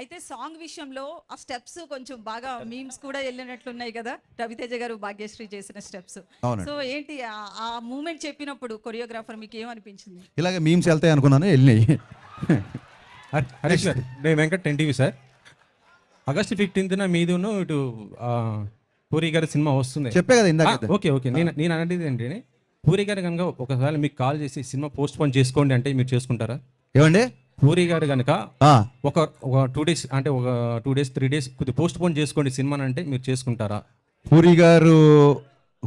అయితే సాంగ్ విషయంలో ఆ స్టెప్స్ కొంచెం బాగా మీమ్స్ కూడా వెళ్ళినట్లున్నాయి కదా, రవితేజ గారు భాగ్యశ్రీ చేసిన స్టెప్స్. అవునండి. సో ఏంటి ఆ మూమెంట్ చెప్పినప్పుడు కొరియోగ్రాఫర్ మీకు ఏమనిపించింది? ఇలాగే మీమ్స్ వెళ్తాయి అనుకున్నాను, వెళ్ళినాయి. హరీష్ గారు, నేను వెంకట్ ఎన్టీవీ సార్. ఆగస్ట్ 15న మీదును ఇటు పూరి గారి సినిమా వస్తుంది. చెప్పే కదా ఇందాక. ఓకే ఓకే, నేను అనేది ఏంటి, పూరి గారు కనుక ఒకసారి మీకు కాల్ చేసి సినిమా పోస్ట్ పోన్ చేసుకోండి అంటే మీరు చేసుకుంటారా? ఏమండి? పూరి గారు కనుక ఆ, ఒక 2 days అంటే ఒక 2 days 3 days కొద్దిగా పోస్ట్ పోన్ చేసుకోండి సినిమా అంటే మీరు చేసుకుంటారా?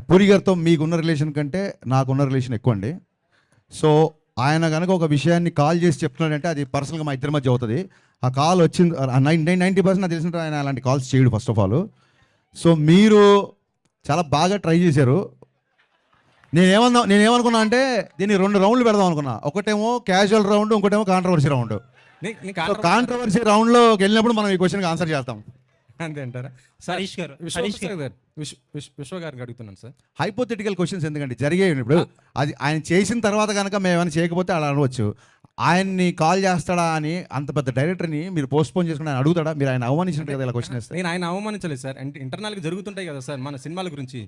పూరి గారితో మీకున్న రిలేషన్ కంటే నాకున్న రిలేషన్ ఎక్కువ అండి. సో ఆయన కనుక ఒక విషయాన్ని కాల్ చేసి చెప్తున్నాడంటే అది పర్సనల్గా మా ఇద్దరి మధ్య అవుతుంది. ఆ కాల్ వచ్చింది 90% నాకు తెలిసినట్టు ఆయన అలాంటి కాల్స్ చేయడు ఫస్ట్ ఆఫ్ ఆల్. సో మీరు చాలా బాగా ట్రై చేశారు. నేనేమనుకున్నా అంటే దీన్ని 2 రౌండ్లు పెడదాం అనుకున్నా. ఒకటేమో క్యాజువల్ రౌండ్, ఇంకోటేమో కాంట్రవర్సీ రౌండ్. సో కాంట్రవర్సీ రౌండ్లోకి వెళ్ళినప్పుడు మనం ఈ క్వశ్చన్కి ఆన్సర్ చేస్తాం. అంతే అంటారా? హరీష్ గారు, విశ్వ గారికి అడుగుతున్నాను సార్. హైపోథెటికల్ క్వశ్చన్స్ ఎందుకంటే జరిగాయి. ఇప్పుడు అది ఆయన చేసిన తర్వాత కనుక మేము ఏమైనా చేయకపోతే అలా అనవచ్చు. ఆయన్ని కాల్ చేస్తాడా అని అంత పెద్ద డైరెక్టర్ని మీరు పోస్ట్పోన్ చేసుకుని ఆయన అడుగుతాడా? మీరు ఆయన అవమానించినట్టు కదా ఇలా క్వశ్చన్ వేస్తే. నేను ఆయన అవమానించలేదు సార్, అంటే ఇంటర్నల్గా జరుగుతుంటాయి కదా సార్ మన సినిమాల గురించి.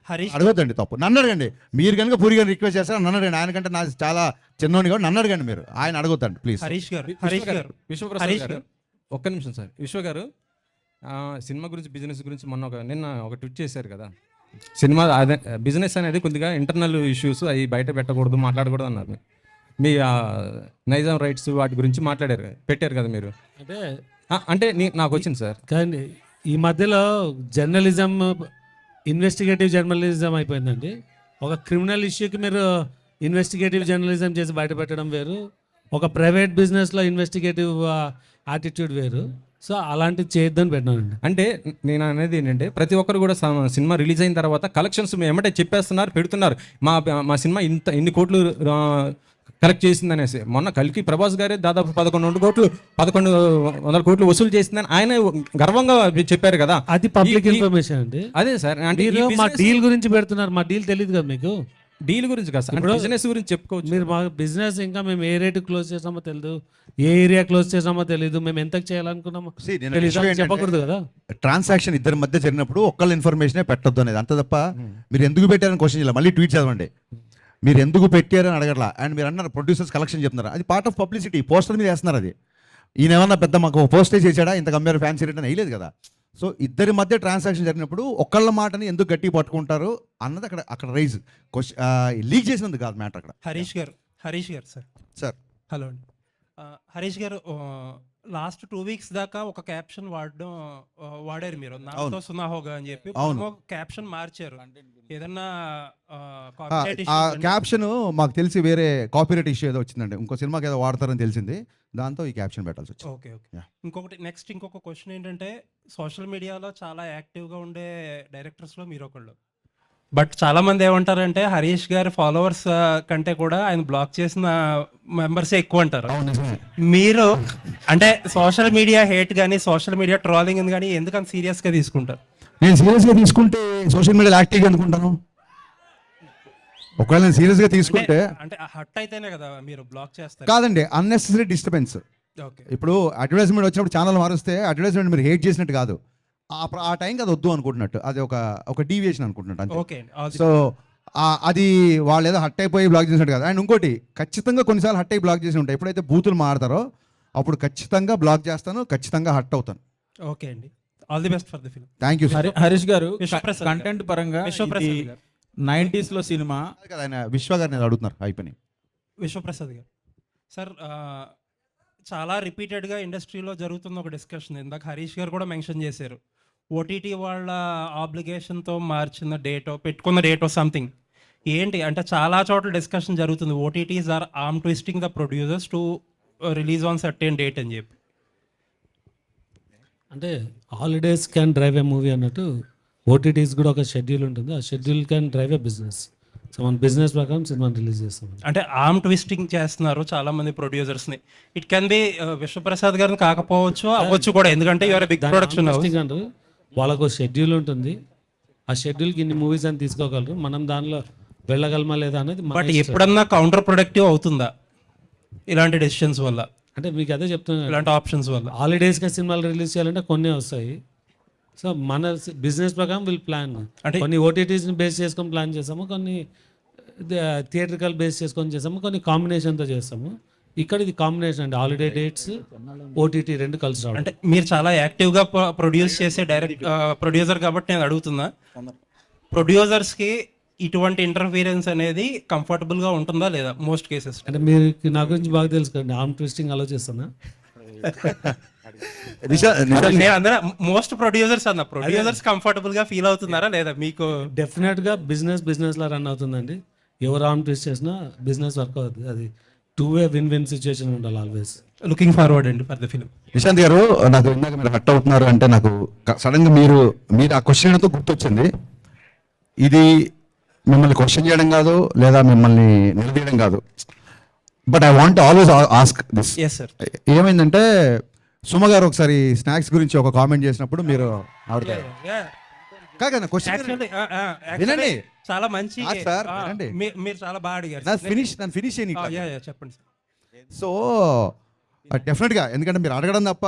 హరీష్ అడగొద్దండి, తప్పు. నన్ను అడగండి. మీరు కనుక పూరి గారిని రిక్వెస్ట్ చేస్తారా నన్ను అడగండి. ఆయన కంటే నాకు చాలా చిన్నోని కూడా నన్ను అడగండి. మీరు ఆయన అడగొద్దండి ప్లీజ్. హరీష్ గారు, విశ్వప్రసాద్ గారు, ఒక్క నిమిషం సార్. విశ్వ గారు, సినిమా గురించి, బిజినెస్ గురించి నిన్న ఒక ట్వీట్ చేశారు కదా. సినిమా అదే బిజినెస్ అనేది కొద్దిగా ఇంటర్నల్ ఇష్యూస్ అవి బయట పెట్టకూడదు, మాట్లాడకూడదు అన్నారు. మీ నైజాం రైట్స్ వాటి గురించి పెట్టారు కదా మీరు. అంటే నాకు వచ్చింది సార్. కానీ ఈ మధ్యలో జర్నలిజం ఇన్వెస్టిగేటివ్ జర్నలిజం అయిపోయిందండి. ఒక క్రిమినల్ ఇష్యూకి మీరు ఇన్వెస్టిగేటివ్ జర్నలిజం చేసి బయట పెట్టడం వేరు, ఒక ప్రైవేట్ బిజినెస్లో ఇన్వెస్టిగేటివ్ యాటిట్యూడ్ వేరు. సో అలాంటివి చేయొద్దని పెట్టినానండి. అంటే నేను అనేది ఏంటంటే ప్రతి ఒక్కరు కూడా సినిమా రిలీజ్ అయిన తర్వాత కలెక్షన్స్ ఏమంటే చెప్పేస్తున్నారు, పెడుతున్నారు. మా సినిమా ఇన్ని కోట్లు కలెక్ట్ చేసిందనేసి. మొన్న కల్కి ప్రభాస్ గారే దాదాపు 1100 కోట్లు వసూలు చేసిందని ఆయన గర్వంగా చెప్పారు కదా. అది పబ్లిక్ ఇన్ఫర్మేషన్ అండి. అదే సార్, అంటే మా డీల్ గురించి పెడుతున్నారు. మా డీల్ తెలియదు కదా మీకు. డీల్ గురించి కాదు సార్, బిజినెస్ గురించి చెప్పుకోవచ్చు. మీరు మా బిజినెస్ ఇంకా మేము ఏ రేటు క్లోజ్ చేసామో తెలియదు, ఏ ఏరియా క్లోజ్ చేసామో తెలియదు, మేము ఎంత చేయాలనుకున్నామో చెప్పకూడదు కదా. ట్రాన్సాక్షన్ ఇద్దరి మధ్య జరిగినప్పుడు ఒక్కళ్ళ ఇన్ఫర్మేషనే పెట్టొద్దు అనేది అంత తప్ప మీరు ఎందుకు పెట్టారని క్వశ్చన్ చేయాలి. మళ్ళీ ట్వీట్ చదవండి. మీరు ఎందుకు పెట్టారని అడగట్లా. అండ్ మీరు అన్నారు ప్రొడ్యూసర్స్ కలెక్షన్ చెప్తున్నారు, అది పార్ట్ ఆఫ్ పబ్లిసిటీ. పోస్టర్ మీద వేస్తున్నారు. అది ఈయన ఏమన్నా పెద్ద మాకు పోస్టే చేశాడా, ఇంత కంపేర్ ఫ్యాన్సీ రేట్ అని వేయలేదు కదా. సో ఇద్దరి మధ్య ట్రాన్సాక్షన్ జరిగినప్పుడు ఒక్కళ్ళ మాటని ఎందుకు గట్టి పట్టుకుంటారు అన్నది అక్కడ రైజ్ లీక్ చేసినందుకు కాదు మ్యాటర్ అక్కడ. హరీష్ గారు సార్ హలో అండి. హరీష్ గారు, లాస్ట్ 2 weeks దాకా ఒక క్యాప్షన్ వాడారు మీరు, నాతో సునా హోగా అని చెప్పి. క్యాప్షన్ మార్చారు. ఏదన్నా క్యాప్షన్ మాకు తెలిసి వేరే కాపీరైట్ ఇష్యూ ఏదో వచ్చిందండి. ఇంకో సినిమాకి ఏదో వాడతారని తెలిసింది, దాంతో ఈ క్యాప్షన్ పెట్టాల్సి వచ్చింది. ఓకే. ఇంకొక క్వశ్చన్ ఏంటంటే, సోషల్ మీడియాలో చాలా యాక్టివ్గా ఉండే డైరెక్టర్స్లో మీరు ఒకళ్ళు. బట్ చాలా మంది ఏమంటారంటే హరీష్ గారి ఫాలోవర్స్ కంటే కూడా ఆయన బ్లాక్ చేసిన మెంబర్సే ఎక్కువ అంటారు. మీరు అంటే సోషల్ మీడియా హేట్ కానీ, సోషల్ మీడియా ట్రోలింగ్ కానీ ఎందుకంత సీరియస్గా తీసుకుంటారు? నేను సీరియస్గా తీసుకుంటే సోషల్ మీడియాలో యాక్టివ్గా అనుకుంటాను. ఒకవేళ నేను సీరియస్గా తీసుకుంటే అంటే హట్ అయితేనే కదా మీరు బ్లాక్ చేస్తారు. కాదండి, అన్నెసెసరీ డిస్టర్బెన్స్. ఇప్పుడు అడ్వర్టైజ్మెంట్ వచ్చినప్పుడు ఛానల్ మారుస్తే అడ్వర్టైజ్మెంట్ మీరు హేట్ చేసినట్టు కాదు, ఆ టైంకి అది వద్దు అనుకుంటున్నట్టు, అది ఒక డీవియేషన్ అనుకుంటున్నట్టు. సో అది వాళ్ళు ఏదో హట్ అయిపోయి బ్లాక్ చేసినట్టు కాదు. అండ్ ఇంకోటి, ఖచ్చితంగా కొన్నిసార్లు హట్ అయి బ్లాక్ చేసి ఉంటాయి. ఎప్పుడైతే బూతులు మాడతారో అప్పుడు ఖచ్చితంగా బ్లాక్ చేస్తాను, ఖచ్చితంగా హట్ అవుతాను. ఓకే అండి, all the best for the film. Thank you. Harish గారు, కంటెంట్ పరంగా 90s లో సినిమా కదా, ఆయన విశ్వ గారిని అడుగుతున్నారు అయిపోయి. విశ్వప్రసాద్ గారు సార్, చాలా రిపీటెడ్గా ఇండస్ట్రీలో జరుగుతున్న ఒక డిస్కషన్, ఇందాక హరీష్ గారు కూడా మెన్షన్ చేశారు, ఓటీటీ వాళ్ళ ఆబ్లిగేషన్తో మార్చిన డేటో, పెట్టుకున్న డేటో సంథింగ్. ఏంటి అంటే చాలా చోట్ల డిస్కషన్ జరుగుతుంది, OTTs are arm twisting the producers to release on certain date అని చెప్పి. అంటే holidays can drive a movie అన్నట్టు ఓటీటీస్ కూడా ఒక షెడ్యూల్ ఉంటుంది. ఆ schedule can drive a business. So మన బిజినెస్ ప్రకారం సినిమాని రిలీజ్ చేస్తాం. అంటే ఆర్మ్ ట్విస్టింగ్ చేస్తున్నారు చాలా మంది ప్రొడ్యూసర్స్ని. ఇట్ కెన్ బి విశ్వప్రసాద్ గారిని కాకపోవచ్చు, అవ్వచ్చు కూడా, ఎందుకంటే యువర్ బిగ్ ప్రొడక్షన్ హౌస్. వాళ్ళకు షెడ్యూల్ ఉంటుంది, ఆ షెడ్యూల్కి ఇన్ని మూవీస్ అని తీసుకోగలరు. మనం దానిలో వెళ్ళగలమా లేదా అనేది. బట్ ఎప్పుడన్నా కౌంటర్ ప్రొడక్టివ్ అవుతుందా ఇలాంటి డెసిషన్స్ వల్ల? అంటే మీకు అదే చెప్తున్నాను, ఇలాంటి ఆప్షన్స్ వల్ల. హాలిడేస్గా సినిమాలు రిలీజ్ చేయాలంటే కొన్ని వస్తాయి. సో మన బిజినెస్ ప్రకారం విల్ ప్లాన్, అంటే- కొన్ని ఓటీటీస్ని బేస్ చేసుకొని ప్లాన్ చేస్తాము, కొన్ని థియేట్రికల్ బేస్ చేసుకొని చేస్తాము, కొన్ని కాంబినేషన్తో చేస్తాము. ఇక్కడ ఇది కాంబినేషన్ అండి, హాలిడే డేట్స్ ఓటీటీ రెండు కలిసి రావడం. అంటే మీరు చాలా యాక్టివ్గా ప్రొడ్యూస్ చేసే డైరెక్ట్ ప్రొడ్యూసర్ కాబట్టి నేను అడుగుతున్నా, ప్రొడ్యూసర్స్కి ఇటువంటి ఇంటర్ఫీరెన్స్ అనేది కంఫర్టబుల్గా ఉంటుందా లేదా మోస్ట్ కేసెస్? అంటే మీరు నా గురించి బాగా తెలుసు కదండి, ఆర్మ్ ట్విస్టింగ్ అలో చేస్తానా? నేను అందరూ మోస్ట్ ప్రొడ్యూసర్స్ అన్న, ప్రొడ్యూసర్స్ కంఫర్టబుల్గా ఫీల్ అవుతున్నారా లేదా మీకు? డెఫినెట్గా బిజినెస్లా రన్ అవుతుందండి. ఎవరు ఆర్మ్ ట్విస్ట్ చేసినా బిజినెస్ వర్క్ అవుతుంది. అది two way win win situation ఉండాలి ఆల్వేస్. లుకింగ్ ఫార్వర్డ్ అండి ఫర్ ద ఫిలిం. నిశాంత్ గారు, నాకు ఇందాక మీరు హట్ అవుతున్నారు అంటే నాకు సడన్ గా మీరు ఆ క్వశ్చన్ తో గుర్తొచ్చింది. ఇది మిమ్మల్ని క్వశ్చన్ చేయడం కాదు, లేదా మిమ్మల్ని నిలదీయడం కాదు, but I want always ask this. Yes sir. ఏమైందంటే సుమ గారు ఒకసారి స్నాక్స్ గురించి ఒక కామెంట్ చేసినప్పుడు మీరు ఆవిడ కాదు క్వశ్చన్ వినండి. చాలా మంచి ఆ, సార్, వినండి. మీరు చాలా బాగా అడిగారు. నన్ను ఫినిష్ చేయని. చెప్పండి సార్. సో డెఫినెట్గా, ఎందుకంటే మీరు అడగడం తప్ప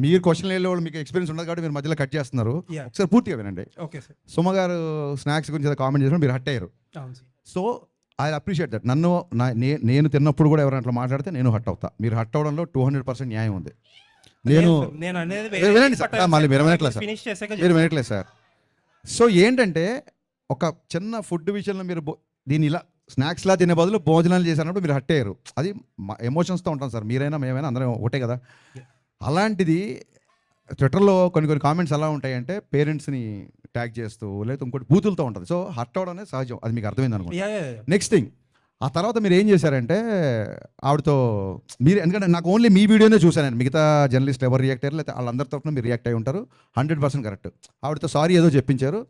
మీరు క్వశ్చన్ వెళ్ళే వాళ్ళు మీకు ఎక్స్పీరియన్స్ ఉండదు కాబట్టి మీరు మధ్యలో కట్ చేస్తున్నారు. Yeah. ఒకసారి పూర్తిగా వినండి. Okay sir. సుమ గారు స్నాక్స్ గురించి కామెంట్ చేసినప్పుడు మీరు హట్ అయ్యారు. అవును sir. So I appreciate that. నేను తిన్నప్పుడు కూడా ఎవరైనా అట్లా మాట్లాడితే నేను హట్ అవుతా. మీరు హట్ అవడంలో 200% న్యాయం ఉంది. నేను అనేది వినండి సార్, మళ్ళీ మీరు వినట్లేదు సార్, ఫినిష్ చేసాక మీరు వినట్లేదు సార్. సో ఏంటంటే ఒక చిన్న ఫుడ్ విషయంలో మీరు దీన్ని ఇలా స్నాక్స్లా తినే బదులు భోజనాలు చేసినప్పుడు మీరు హట్ అయ్యారు. అది ఎమోషన్స్తో ఉంటాం సార్, మీరైనా మేమైనా అందరం ఒకటే కదా. అలాంటిది ట్విట్టర్లో కొన్ని కామెంట్స్ ఎలా ఉంటాయంటే పేరెంట్స్ని ట్యాగ్ చేస్తూ లేదా ఇంకోటి బూతులతో ఉంటుంది. సో హట్ అవడం అనేది సహజం, అది మీకు అర్థమైంది అనుకోండి. నెక్స్ట్ థింగ్, ఆ తర్వాత మీరు ఏం చేశారంటే ఆవిడతో మీరు, ఎందుకంటే నాకు ఓన్లీ మీ వీడియోనే చూశాను, మిగతా జర్నలిస్ట్ ఎవరు రియాక్ట్ అయ్యారు లేదా వాళ్ళందరి తరఫున మీరు రియాక్ట్ అయ్యి ఉంటారు. 100% కరెక్ట్. ఆవిడతో సారీ ఏదో చెప్పించారు,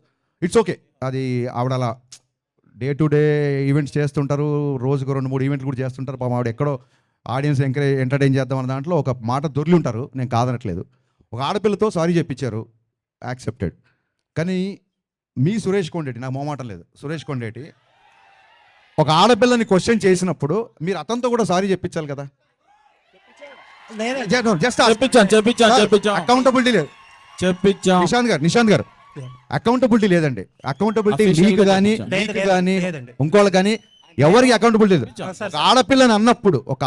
ఇట్స్ ఓకే. అది ఆవిడ అలా డే టు డే ఈవెంట్స్ చేస్తుంటారు, రోజుకు 2-3 ఈవెంట్లు కూడా చేస్తుంటారు. పాపం ఆవిడ ఎక్కడో ఆడియన్స్ ఎంటర్టైన్ చేద్దాం అన్న దాంట్లో ఒక మాట దొరికి ఉంటారు, నేను కాదనట్లేదు. ఒక ఆడపిల్లతో సారీ చెప్పించారు, యాక్సెప్టెడ్. కానీ మీ సురేష్ కొండేటి, నాకు మొహమాటం లేదు, సురేష్ కొండేటి ఒక ఆడపిల్లని క్వశ్చన్ చేసినప్పుడు మీరు అతనితో కూడా సారీ చెప్పించాలి కదా. జస్ట్ చెప్పించాం అకౌంటబిలిటీ లేదు. నిశాంత్ గారు అకౌంటబిలిటీ లేదండి. అకౌంటబిలిటీ మీకు కానీ మీకు కానీ ఇంకోళ్ళు కానీ ఎవరికి అకౌంటబిలిటీ లేదు. ఒక ఆడపిల్లని అన్నప్పుడు ఒక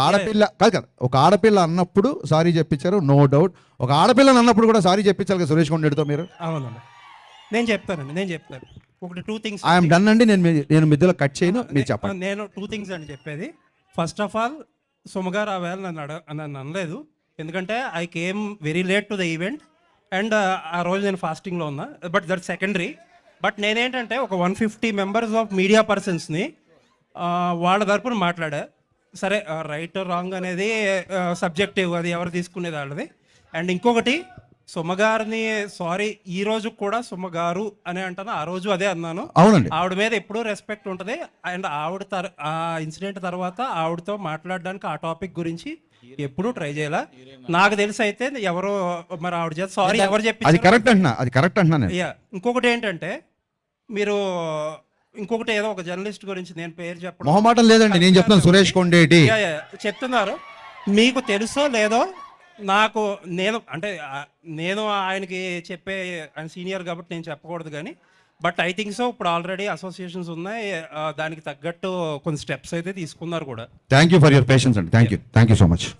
ఆడపిల్ల అన్నప్పుడు సారీ చెప్పించారు, నో డౌట్. ఒక ఆడపిల్లని అన్నప్పుడు కూడా సారీ చెప్పించాలి కదా సురేష్ కొండేటితో మీరు. అవునండి, నేను చెప్తాను. ఒకటి 2 things. ఐఎమ్ డన్ అండి, నేను మధ్యలో కట్ చేయను, మీరు చెప్పండి. నేను 2 things అని చెప్పేది. ఫస్ట్ ఆఫ్ ఆల్, సుమగారు ఆ వేళ నన్ను అనలేదు, ఎందుకంటే I came very late to the event and ఆ రోజు నేను ఫాస్టింగ్లో ఉన్నా. But that secondary. బట్ నేనేంటంటే ఒక 150 మెంబర్స్ ఆఫ్ మీడియా పర్సన్స్ని వాళ్ళ తరపున మాట్లాడా. సరే, రైట్ రాంగ్ అనేది సబ్జెక్టివ్, అది ఎవరు తీసుకునేది వాళ్ళది. అండ్ ఇంకొకటి, సుమగారిని సారీ ఈ రోజు కూడా సుమగారు అని అంటాను, ఆ రోజు అదే అన్నాను. అవునండి, ఆవిడ మీద ఎప్పుడూ రెస్పెక్ట్ ఉంటుంది. అండ్ ఆవిడ ఆ ఇన్సిడెంట్ తర్వాత ఆవిడతో మాట్లాడడానికి ఆ టాపిక్ గురించి ఎప్పుడూ ట్రై చేయాల. నాకు తెలిసి అయితే ఎవరో మరి ఆవిడ చేత సారీ ఎవరు చెప్పి అది కరెక్ట్ అంటున్నా. ఇంకొకటి ఏంటంటే, మీరు ఇంకొకటి ఏదో ఒక జర్నలిస్ట్ గురించి నేను పేరు చెప్పడం మొహమాటం లేదండి, నేను చెప్తాను సురేష్ కొండేటి చెప్తున్నారు. మీకు తెలుసో లేదో నేను ఆయనకి చెప్పే, ఆయన సీనియర్ కాబట్టి నేను చెప్పకూడదు కానీ, బట్ ఐ థింక్ సో ఇప్పుడు ఆల్రెడీ అసోసియేషన్స్ ఉన్నాయి, దానికి తగ్గట్టు కొన్ని స్టెప్స్ అయితే తీసుకున్నారు కూడా. Thank you for your patience అండి. Thank you so much.